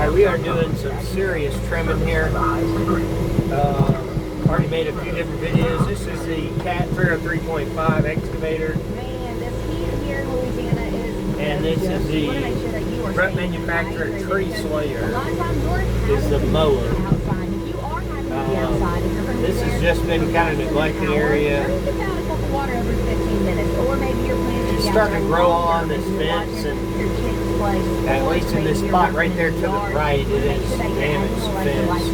Alright, we are doing some serious trimming here. Already made a few different videos. This is the CFU-KU45 excavator. Man, this heat here in Louisiana is... And this is the rut manufacturer tree slayer. This is the mower. This has just been kind of neglected area. It's starting to grow on this fence, and at least in this spot right there to the right, it is damaged fence.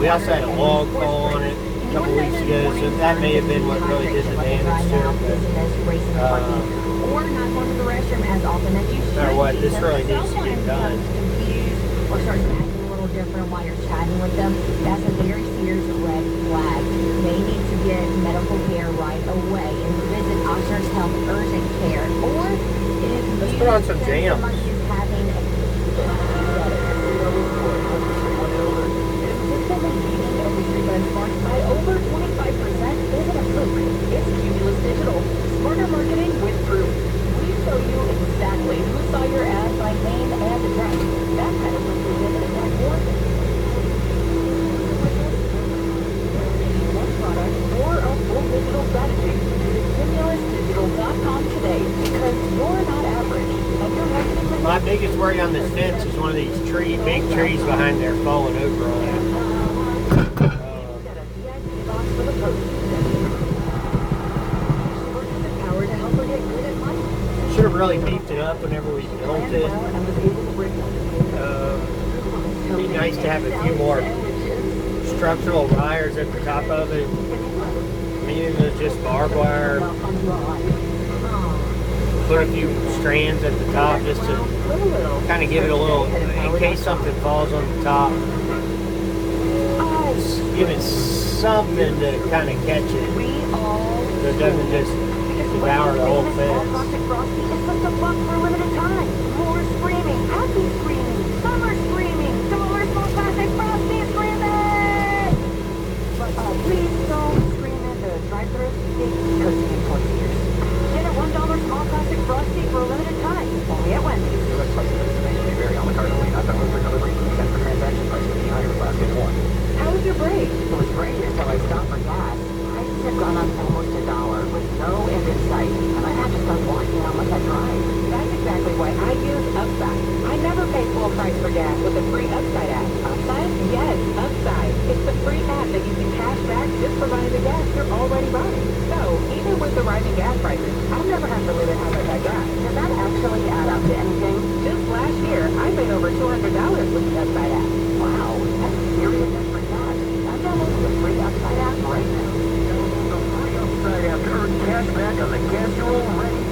We also had a log fall on it a couple weeks ago, so that may have been what really did the damage to it. Or not going to the restroom as often as you should. No matter what, this really needs to get done. Or start acting a little different while you're chatting with them. That's a very serious red flag. They need to get medical care right away and visit Oxnard's Health Urgent Care. Or if let's put on some jams. Somebody is having a by over 25% isn't a fluke. It's Cumulus Digital. Smarter marketing with proof. We show you exactly who saw your ad by name and address. That kind of included in that warning. One product or a full digital strategy. Visit CumulusDigital.com today because you're not average. And you're marketing with My biggest worry on this fence is one of these big trees behind there falling over on it. Should have really beefed it up whenever we built it. It'd be nice to have a few more structural wires at the top of it. I mean, even if it's just barbed wire. Put a few strands at the top just to kind of give it a little, in case something falls on the top. Just give it something to kind of catch it. So it doesn't just devour the whole fence. It's just a buck for a limited time. More screaming, happy screaming, summer screaming, $1 small plastic frosty screaming! But please don't scream at the drive-thru. It's cozy and ears. Get a $1 small plastic frosty for a limited time. Only at Wendy's. U.S. prices of information may vary on the card only, not delivery for delivery. Cents per transaction price will be higher with basket one. How was your break? It was great until I stopped for gas. Prices have gone up almost $1 with no end in sight, and I have to start watching how much I drive. That's exactly why I use Upside. I never pay full price for gas with the free Upside app. Upside? Yes, Upside. It's the free app that you can cash back just for buying the gas you're already buying. So, even with the rising gas prices, I'll never have to limit how much I drive. Does that actually add up to anything? Just last year, I paid over $200 with the Upside app. Wow, that's serious extra cash. I'm downloading the free Upside app right now. Upside app to earn cash back on the gas you're already.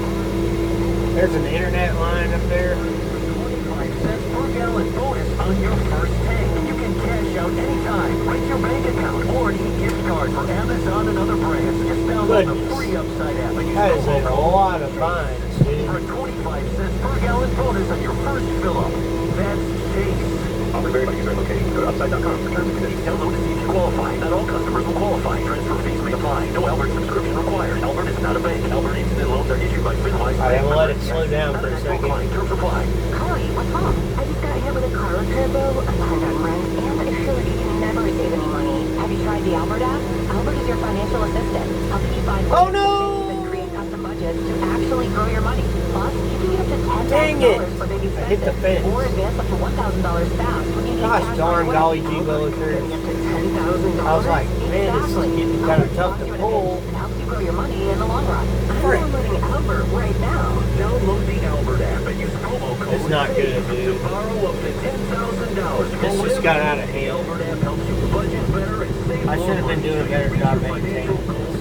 There's an internet line up there. 25 cents per gallon bonus on your first tank. And you can cash out anytime. Right your bank account or an e-gift card for Amazon and other brands. Just download the free Upside app and use That is promo a code lot of fines, dude. for a 25 cents per gallon bonus on your first fill-up. That's Chase. Offer varied by user location. Go to upside.com for terms and conditions. Download to see if you qualify. Not all customers will qualify. Transfer fees may apply. No Albert subscription required. Albert is not a bank. Albert instant loans are issued by FinWise. Alright, I'm gonna let it slow down for a second. Terms apply. Chloe, what's wrong? I just got hit with a car turbo, a line on rent, and a facility can never receive any money. Have you tried the Albert app? Albert is your financial assistant, helping you find Oh, ways no! to save and create custom budgets to actually grow your money. Plus, you can get up to Dang it! $10,000 for baby I hit the fence. or advance up to $1,000 fast when you need Gosh cash darn, right golly away. gee willikers. Up to $10,000. I was like, man, this is getting kind of tough to pull. It helps you grow your money in the long run. I'm Frick. downloading Albert right now. Download the Albert app and use promo code It's not good, to dude. borrow up to $10,000. This just got out of The hand. Albert app helps you budget better and save I should have been doing a better job maintaining this.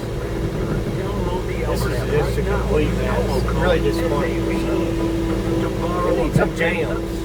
This is a complete mess. I'm really disappointed in myself. I need some jams.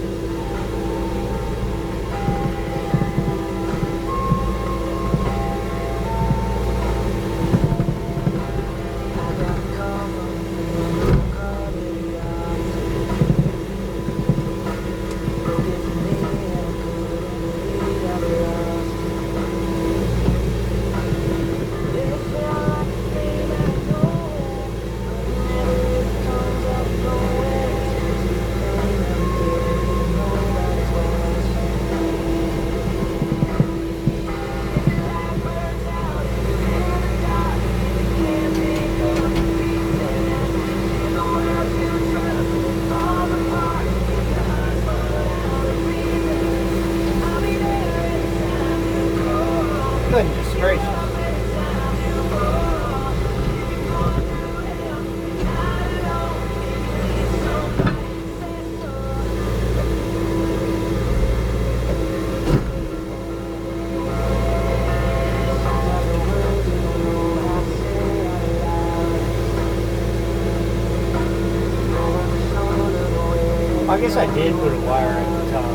I guess I did put a wire at the top.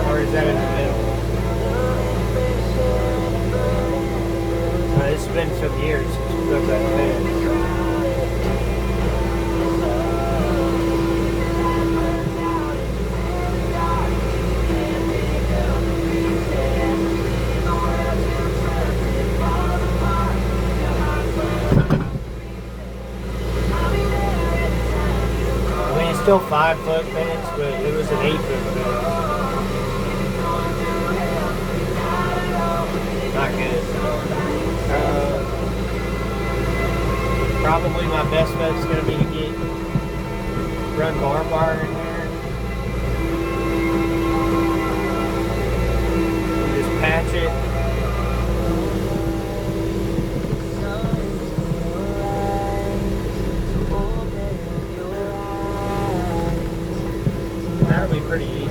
Or is that in the middle? It's been some years since we put that fence. Still 5-foot fence, but it was an 8-foot fence. Not good. Probably my best bet is going to be to run barbed wire in there. Just patch it. That'll be pretty easy.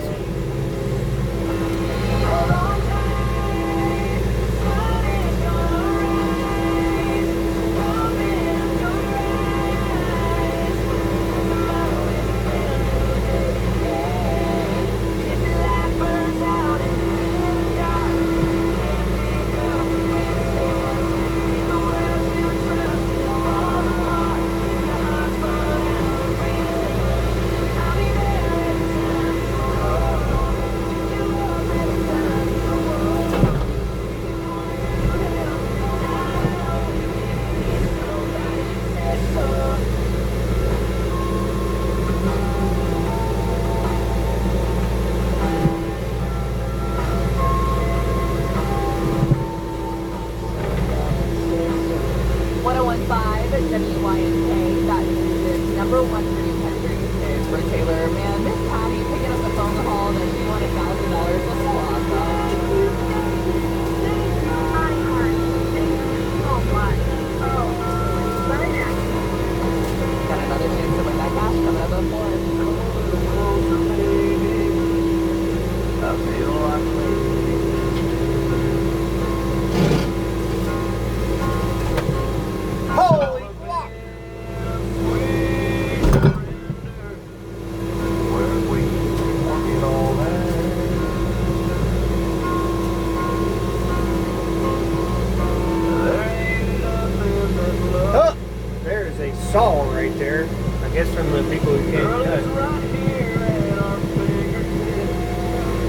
Saw right there, I guess from the people who can't cut.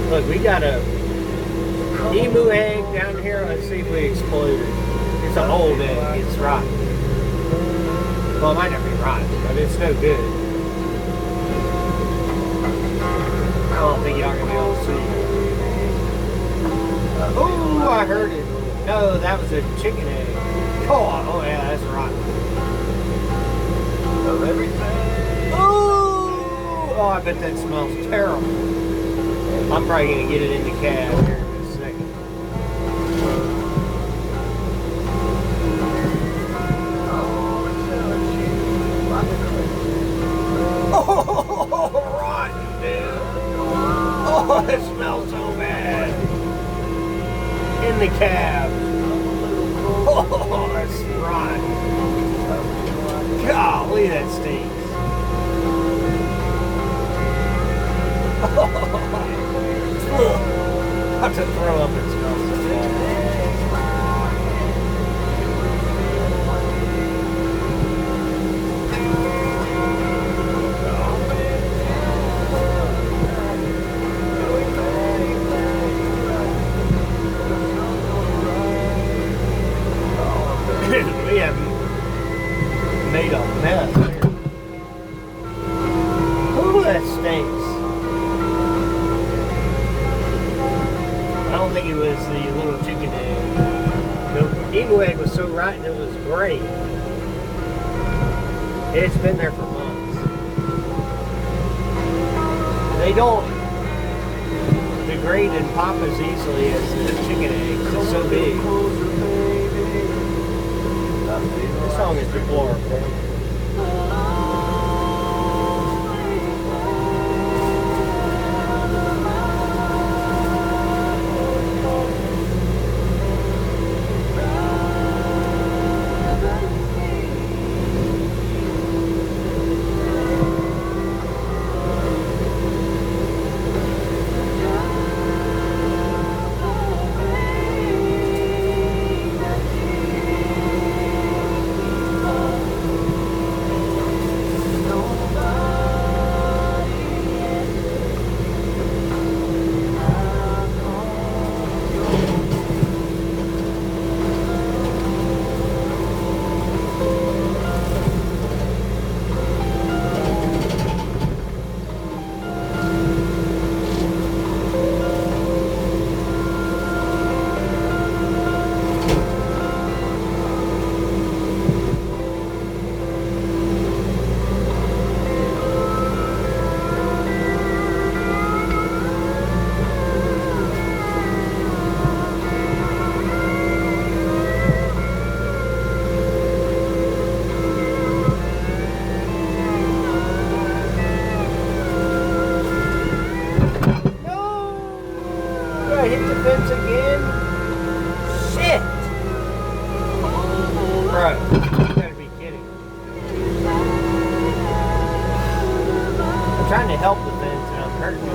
Look, we got a emu egg down here. Let's see if we explode it. It's an old egg. It's rotten. Well, it might not be rotten, but it's no good. I don't think y'all are gonna be able to see. Oh, I heard it. No, that was a chicken egg. Oh yeah, that's rotten. Of everything. Oh, I bet that smells terrible. I'm probably gonna get it in the cab here in a second. Oh, rotten, dude. Oh, it smells so bad. In the cab. Oh, that's rotten. Golly, that stinks. I have to throw up, it smells so bad. We have made a mess here. Oh, that stinks. I don't think it was the little chicken egg. The emu egg was so rotten, it was great. It's been there for months. They don't degrade and pop as easily as the chicken eggs. It's so big. This song is deplorable. fence again? Shit! Bro, you gotta be kidding. I'm trying to help the fence and I'm hurting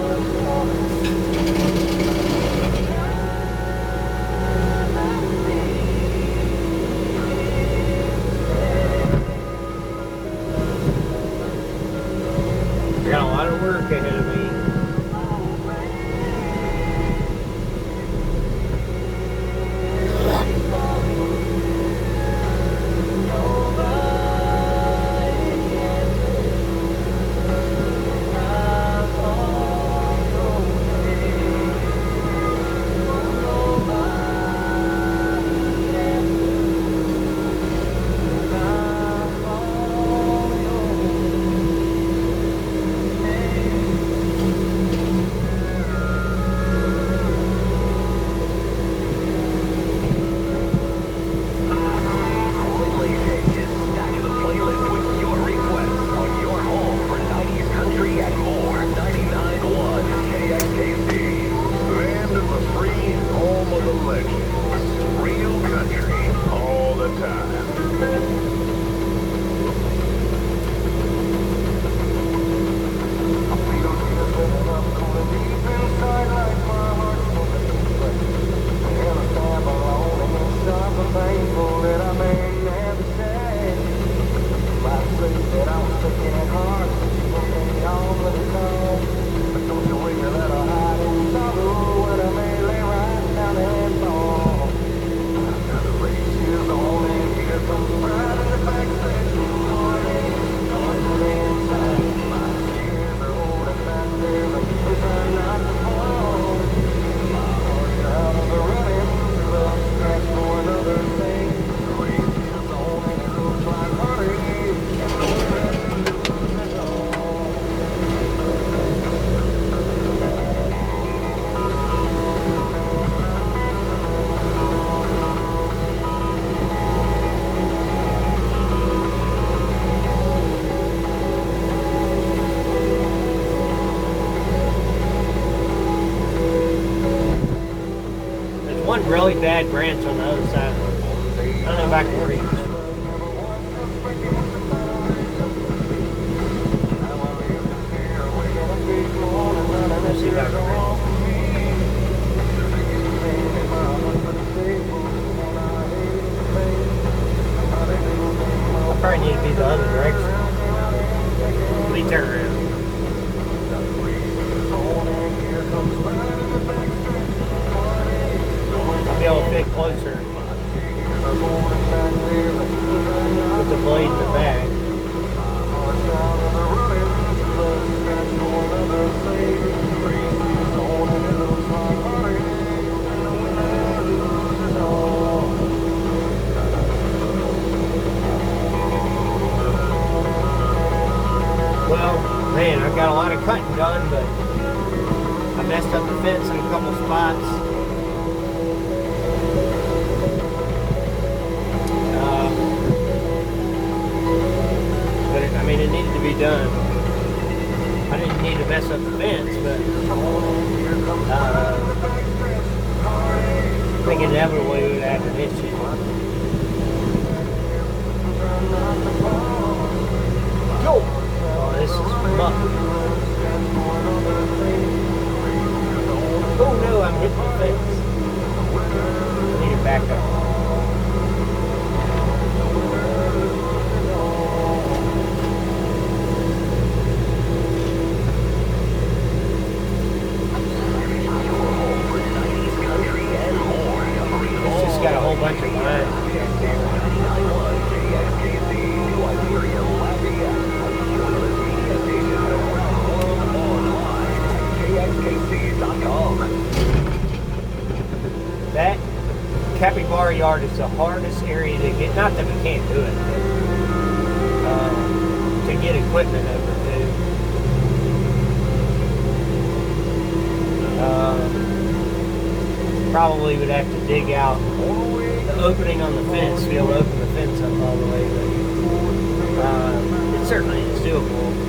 I got a lot of work ahead of me. One really bad branch on the other side. I don't know if I can reach. Let's see if I can reach. I probably need to be the other direction. Let me turn around. I'll be able to fit closer with the blade in the back. Well, man, I've got a lot of cutting done, but I messed up the fence in a couple spots. But I mean, it needed to be done. I didn't need to mess up the fence, but I think inevitably we would have an issue. Go! Oh, this is muck. Oh no, I'm hitting the fence. I need to back up. Got a whole bunch of lines. That capybara yard is the hardest area to get. Not that we can't do it, but to get equipment over to. Probably would have to dig out the opening on the fence to be able to open the fence up all the way, but it certainly is doable.